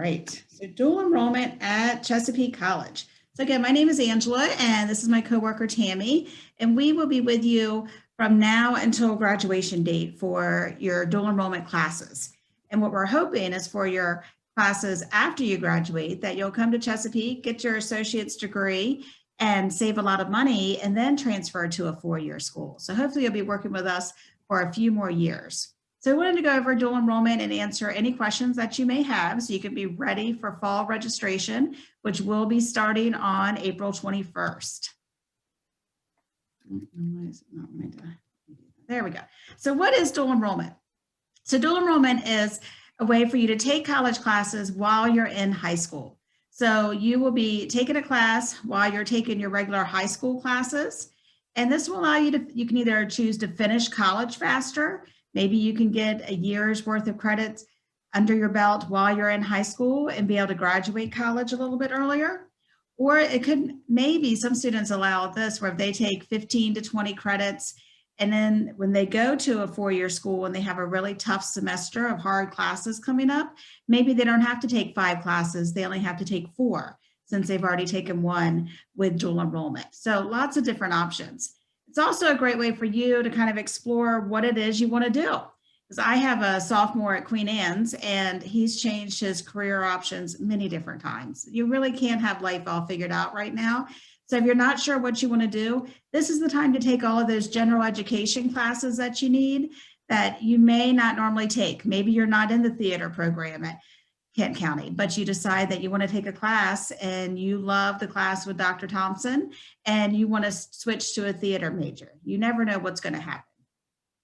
right, so dual enrollment at Chesapeake College. So again, my name is Angela, and this is my coworker Tammy, and we will be with you from now until graduation date for your dual enrollment classes. And what we're hoping is for your classes after you graduate, that you'll come to Chesapeake, get your associate's degree, and save a lot of money, and then transfer to a four-year school. So hopefully you'll be working with us for a few more years. So I wanted to go over dual enrollment and answer any questions that you may have so you can be ready for fall registration, which will be starting on April 21st. There we go. So what is dual enrollment? So dual enrollment is a way for you to take college classes while you're in high school. So you will be taking a class while you're taking your regular high school classes. And this will allow you to, you can either choose to finish college faster. Maybe you can get a year's worth of credits under your belt while you're in high school and be able to graduate college a little bit earlier. Or it could, maybe some students allow this where if they take 15 to 20 credits, and then when they go to a four-year school and they have a really tough semester of hard classes coming up, maybe they don't have to take 5 classes, they only have to take 4 since they've already taken 1 with dual enrollment. So lots of different options. It's also a great way for you to kind of explore what it is you want to do. Because I have a sophomore at Queen Anne's and he's changed his career options many different times. You really can't have life all figured out right now. So if you're not sure what you want to do, this is the time to take all of those general education classes that you need that you may not normally take. Maybe you're not in the theater program at Kent County, but you decide that you want to take a class and you love the class with Dr. Thompson and you want to switch to a theater major. You never know what's going to happen.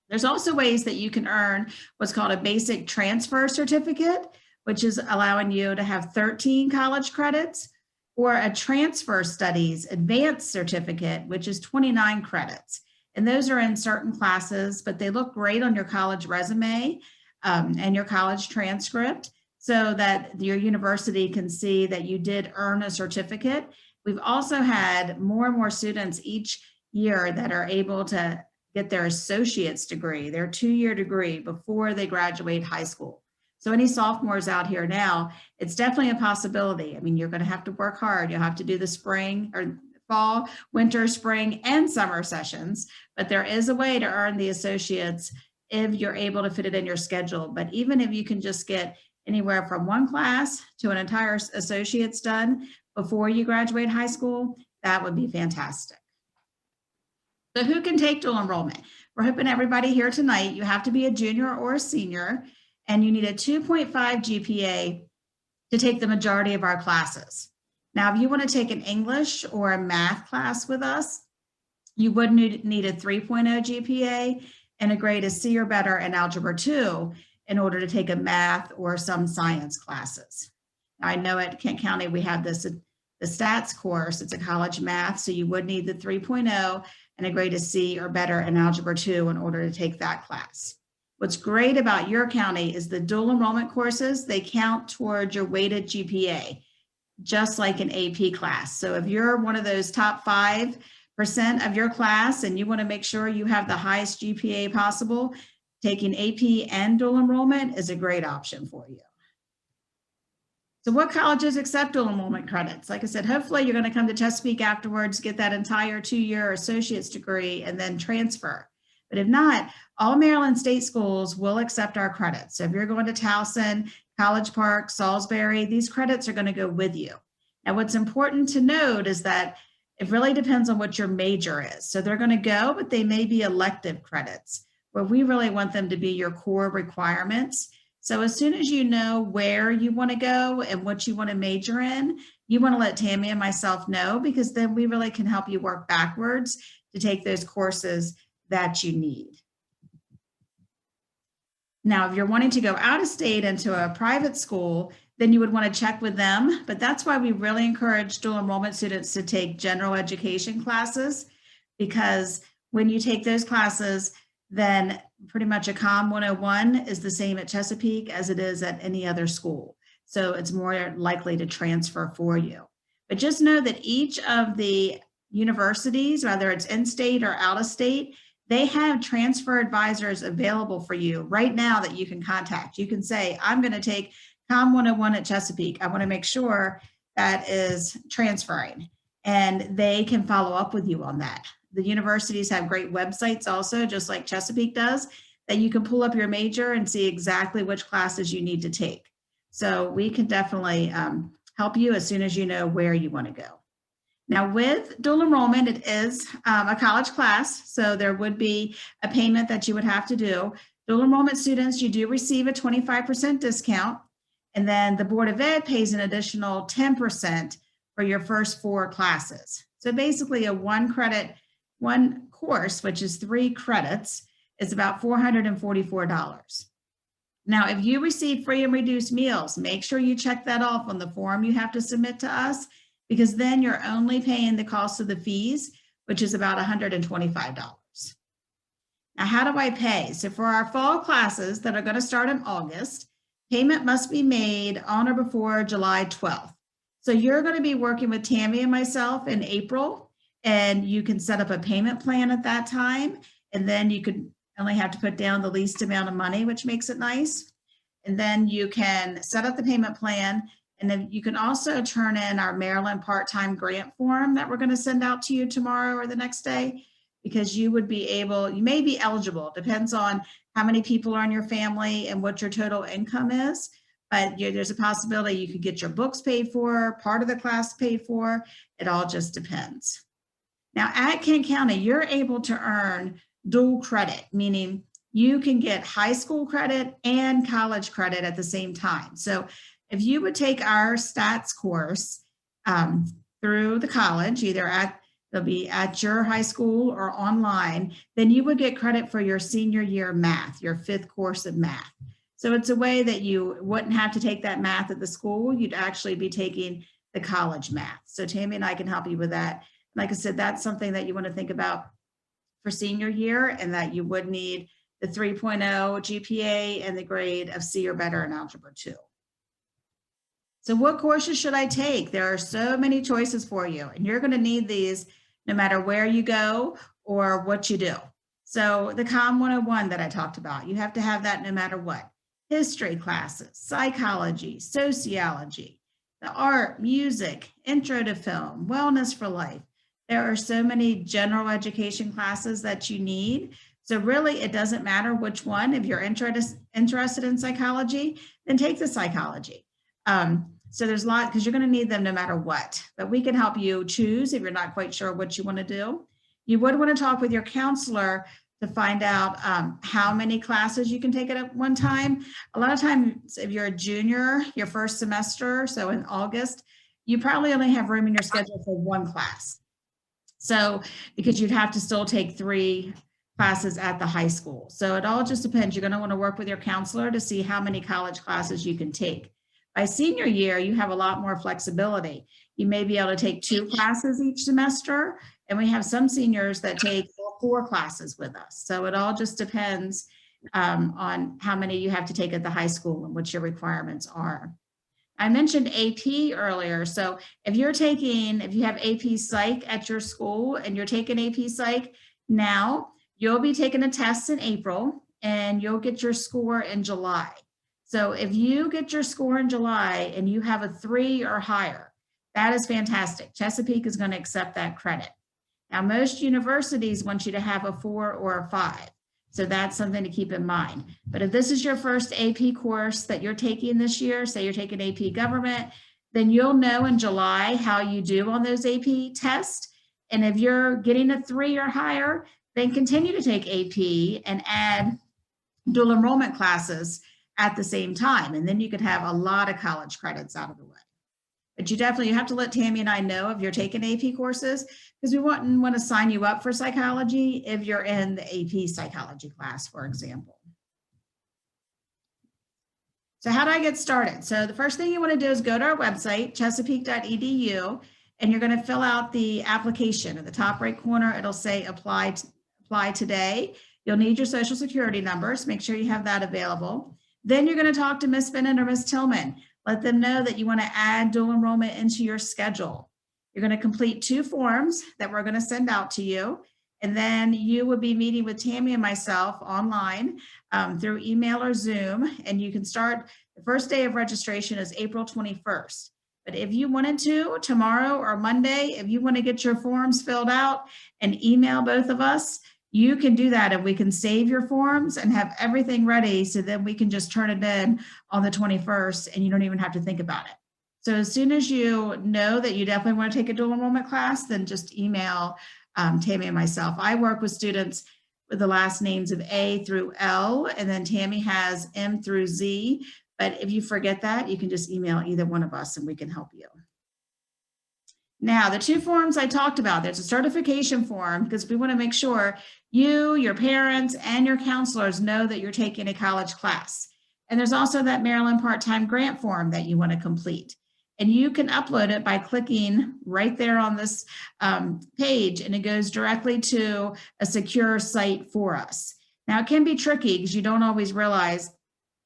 There's also ways that you can earn what's called a basic transfer certificate, which is allowing you to have 13 college credits, or a transfer studies advanced certificate, which is 29 credits. And those are in certain classes, but they look great on your college resume and your college transcript so that your university can see that you did earn a certificate. We've also had more and more students each year that are able to get their associate's degree, their 2-year degree before they graduate high school. So any sophomores out here now, it's definitely a possibility. I mean, you're going to have to work hard. You'll have to do the spring or fall, winter, spring, and summer sessions, but there is a way to earn the associates if you're able to fit it in your schedule. But even if you can just get anywhere from 1 class to an entire associate's done before you graduate high school, that would be fantastic. So who can take dual enrollment? We're hoping everybody here tonight, you have to be a junior or a senior, and you need a 2.5 GPA to take the majority of our classes. Now, if you want to take an English or a math class with us, you would need a 3.0 GPA and a grade of C or better in Algebra 2 in order to take a math or some science classes. Now, I know at Kent County we have this, the stats course, it's a college math, so you would need the 3.0 and a grade of C or better in Algebra 2 in order to take that class. What's great about your county is the dual enrollment courses, they count towards your weighted GPA, just like an AP class. So if you're one of those top 5% of your class and you want to make sure you have the highest GPA possible, taking AP and dual enrollment is a great option for you. So what colleges accept dual enrollment credits? Like I said, hopefully you're going to come to Chesapeake afterwards, get that entire 2-year associate's degree, and then transfer. But if not, all Maryland state schools will accept our credits. So if you're going to Towson, College Park, Salisbury, these credits are going to go with you. Now, what's important to note is that it really depends on what your major is. So they're going to go, but they may be elective credits, where we really want them to be your core requirements. So as soon as you know where you want to go and what you want to major in, you want to let Tammy and myself know, because then we really can help you work backwards to take those courses that you need. Now, if you're wanting to go out of state into a private school, then you would want to check with them. But that's why we really encourage dual enrollment students to take general education classes, because when you take those classes, then pretty much a COM 101 is the same at Chesapeake as it is at any other school. So it's more likely to transfer for you. But just know that each of the universities, whether it's in-state or out-of-state, they have transfer advisors available for you right now that you can contact. You can say, I'm going to take Com 101 at Chesapeake, I want to make sure that is transferring, and they can follow up with you on that. The universities have great websites also, just like Chesapeake does, that you can pull up your major and see exactly which classes you need to take. So we can definitely help you as soon as you know where you want to go. Now with dual enrollment, it is a college class, so there would be a payment that you would have to do. Dual enrollment students, you do receive a 25% discount, and then the Board of Ed pays an additional 10% for your first 4 classes. So basically a one course, which is 3 credits, is about $444. Now, if you receive free and reduced meals, make sure you check that off on the form you have to submit to us, because then you're only paying the cost of the fees, which is about $125. Now, how do I pay? So for our fall classes that are going to start in August, payment must be made on or before July 12th. So you're going to be working with Tammy and myself in April, and you can set up a payment plan at that time. And then you could only have to put down the least amount of money, which makes it nice. And then you can set up the payment plan. And then you can also turn in our Maryland part-time grant form that we're going to send out to you tomorrow or the next day, because you would be able, you may be eligible, depends on how many people are in your family and what your total income is. But there's a possibility you could get your books paid for, part of the class paid for. It all just depends. Now at Kent County, you're able to earn dual credit, meaning you can get high school credit and college credit at the same time. So if you would take our stats course through the college, either they'll be at your high school or online, then you would get credit for your senior year math, your 5th course of math. So it's a way that you wouldn't have to take that math at the school. You'd actually be taking the college math. So Tammy and I can help you with that. Like I said, that's something that you want to think about for senior year, and that you would need the 3.0 GPA and the grade of C or better in Algebra 2. So what courses should I take? There are so many choices for you, and you're going to need these no matter where you go or what you do. So the Com 101 that I talked about, you have to have that no matter what. History classes, psychology, sociology, the art, music, intro to film, wellness for life. There are so many general education classes that you need. So really, it doesn't matter which one. If you're interested in psychology, then take the psychology. So there's a lot, because you're going to need them no matter what. But we can help you choose if you're not quite sure what you want to do. You would want to talk with your counselor to find out how many classes you can take at one time. A lot of times, if you're a junior, your first semester, so in August, you probably only have room in your schedule for 1 class. So because you'd have to still take 3 classes at the high school. So it all just depends. You're going to want to work with your counselor to see how many college classes you can take. By senior year, you have a lot more flexibility. You may be able to take 2 classes each semester, and we have some seniors that take 4 classes with us. So it all just depends on how many you have to take at the high school and what your requirements are. I mentioned AP earlier. So if you have AP Psych at your school and you're taking AP Psych now, you'll be taking a test in April and you'll get your score in July. So if you get your score in July and you have a 3 or higher, that is fantastic. Chesapeake is going to accept that credit. Now, most universities want you to have a 4 or a 5. So that's something to keep in mind. But if this is your first AP course that you're taking this year, say you're taking AP Government, then you'll know in July how you do on those AP tests. And if you're getting a 3 or higher, then continue to take AP and add dual enrollment classes at the same time. And then you could have a lot of college credits out of the way. But you have to let Tammy and I know if you're taking AP courses, because we wouldn't want to sign you up for psychology if you're in the AP psychology class, for example. So how do I get started? So the first thing you want to do is go to our website, chesapeake.edu, and you're going to fill out the application. In the top right corner, it'll say apply today. You'll need your social security numbers. Make sure you have that available. Then you're going to talk to Ms. Bennett or Ms. Tillman. Let them know that you want to add dual enrollment into your schedule. You're going to complete 2 forms that we're going to send out to you. And then you will be meeting with Tammy and myself online through email or Zoom. And you can start The first day of registration is April 21st. But if you wanted to, tomorrow or Monday, if you want to get your forms filled out and email both of us, you can do that, and we can save your forms and have everything ready, so then we can just turn it in on the 21st and you don't even have to think about it. So as soon as you know that you definitely want to take a dual enrollment class, then just email Tammi and myself. I work with students with the last names of A through L, and then Tammi has M through Z. But if you forget that, you can just email either one of us and we can help you. Now, the two forms I talked about, there's a certification form because we want to make sure you, your parents, and your counselors know that you're taking a college class. And there's also that Maryland part-time grant form that you want to complete. And you can upload it by clicking right there on this page, and it goes directly to a secure site for us. Now, it can be tricky because you don't always realize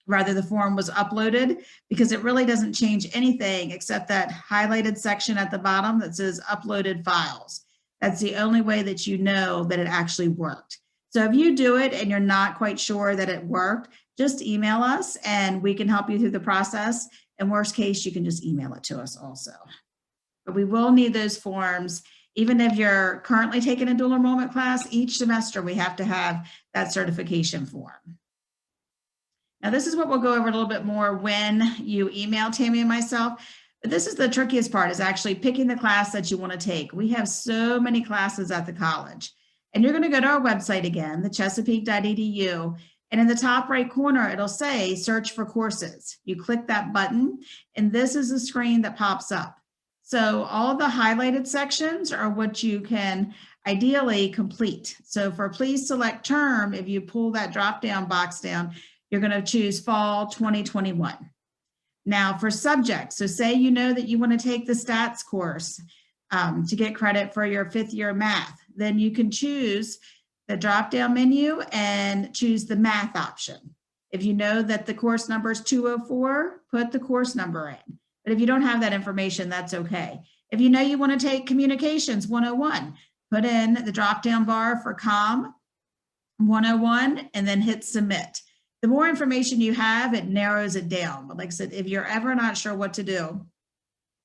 whether the form was uploaded, because it really doesn't change anything except that highlighted section at the bottom that says uploaded files. That's the only way that you know that it actually worked. So if you do it and you're not quite sure that it worked, just email us and we can help you through the process. In worst case, you can just email it to us also. But we will need those forms. Even if you're currently taking a dual enrollment class, each semester we have to have that certification form. Now, this is what we'll go over a little bit more when you email Tammi and myself. But this is the trickiest part, is actually picking the class that you want to take. We have so many classes at the college. And you're going to go to our website again, the chesapeake.edu. And in the top right corner, it'll say search for courses. You click that button, and this is the screen that pops up. So all the highlighted sections are what you can ideally complete. So for please select term, if you pull that drop-down box down, you're going to choose fall 2021. Now for subjects, so say you know that you want to take the stats course to get credit for your 5th year math, then you can choose the drop-down menu and choose the math option. If you know that the course number is 204, put the course number in. But if you don't have that information, that's okay. If you know you want to take communications 101, put in the drop-down bar for COM 101 and then hit submit. The more information you have, it narrows it down. But like I said, if you're ever not sure what to do,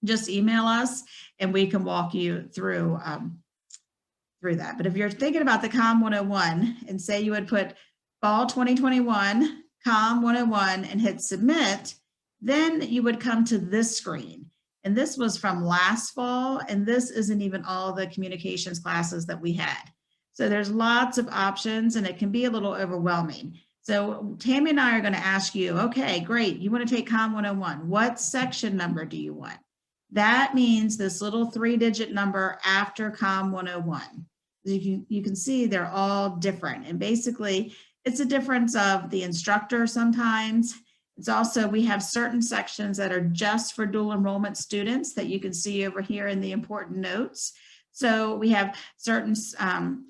just email us and we can walk you through that. But if you're thinking about the COM 101 and say you would put fall 2021, COM 101 and hit submit, then you would come to this screen. And this was from last fall, and this isn't even all the communications classes that we had. So there's lots of options and it can be a little overwhelming. So Tammi and I are going to ask you, okay, great. You want to take COM 101. What section number do you want? That means this little 3-digit number after COM 101. You can see they're all different. And basically, it's a difference of the instructor sometimes. It's also, we have certain sections that are just for dual enrollment students that you can see over here in the important notes. So we have certain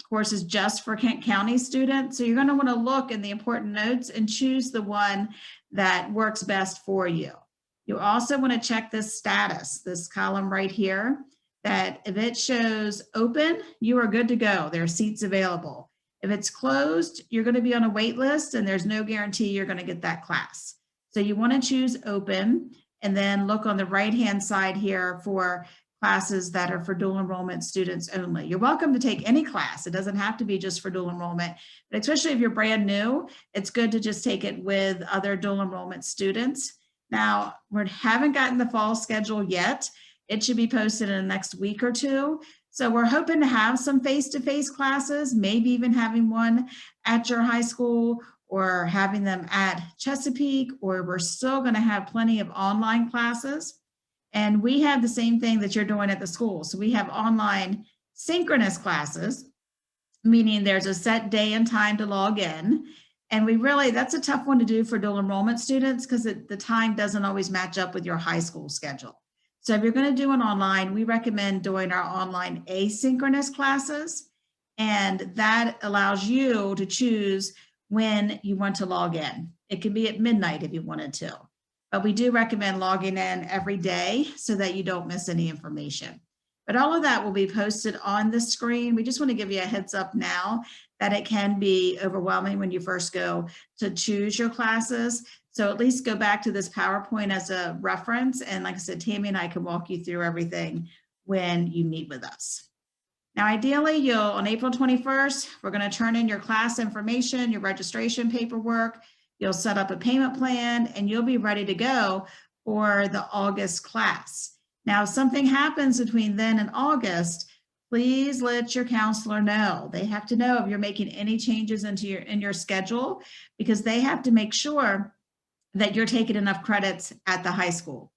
courses just for Kent County students. So you're going to want to look in the important notes and choose the one that works best for you. You also want to check this status, this column right here, that if it shows open, you are good to go. There are seats available. If it's closed, you're going to be on a wait list and there's no guarantee you're going to get that class. So you want to choose open and then look on the right-hand side here for classes that are for dual enrollment students only. You're welcome to take any class. It doesn't have to be just for dual enrollment, but especially if you're brand new, it's good to just take it with other dual enrollment students. Now, we haven't gotten the fall schedule yet. It should be posted in the next week or two. So we're hoping to have some face-to-face classes, maybe even having one at your high school or having them at Chesapeake, or we're still going to have plenty of online classes. And we have the same thing that you're doing at the school. So we have online synchronous classes, meaning there's a set day and time to log in. And that's a tough one to do for dual enrollment students because the time doesn't always match up with your high school schedule. So if you're going to do an online, we recommend doing our online asynchronous classes. And that allows you to choose when you want to log in. It can be at midnight if you wanted to. But we do recommend logging in every day so that you don't miss any information. But all of that will be posted on the screen. We just want to give you a heads up now that it can be overwhelming when you first go to choose your classes. So at least go back to this PowerPoint as a reference. And like I said, Tammy and I can walk you through everything when you meet with us. Now, ideally, on April 21st, we're going to turn in your class information, your registration paperwork. You'll set up a payment plan, and you'll be ready to go for the August class. Now, if something happens between then and August, please let your counselor know. They have to know if you're making any changes in your schedule, because they have to make sure that you're taking enough credits at the high school.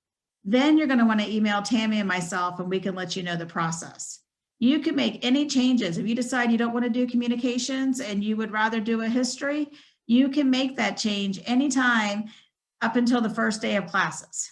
Then you're going to want to email Tammy and myself, and we can let you know the process. You can make any changes. If you decide you don't want to do communications and you would rather do a history, you can make that change anytime up until the first day of classes.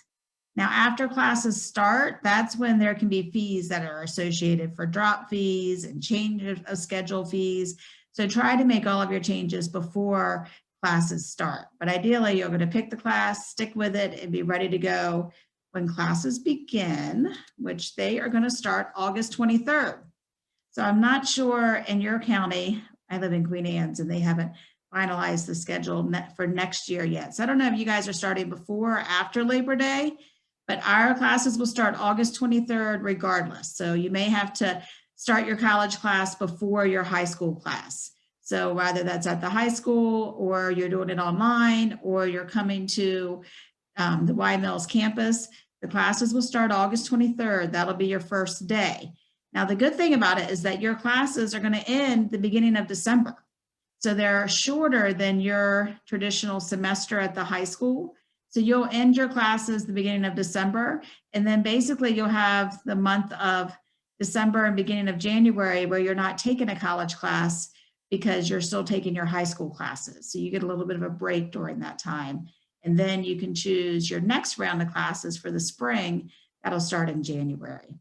Now, after classes start, that's when there can be fees that are associated for drop fees and change of schedule fees. So try to make all of your changes before classes start. But ideally, you're going to pick the class, stick with it, and be ready to go when classes begin, which they are going to start August 23rd. So I'm not sure in your county, I live in Queen Anne's, and they haven't finalized the schedule for next year yet. So I don't know if you guys are starting before or after Labor Day, but our classes will start August 23rd regardless. So you may have to start your college class before your high school class. So whether that's at the high school, or you're doing it online, or you're coming to the Y Mills campus, the classes will start August 23rd. That'll be your first day. Now, the good thing about it is that your classes are going to end the beginning of December. So they're shorter than your traditional semester at the high school. So you'll end your classes the beginning of December, and then basically you'll have the month of December and beginning of January where you're not taking a college class because you're still taking your high school classes. So you get a little bit of a break during that time. And then you can choose your next round of classes for the spring. That'll start in January.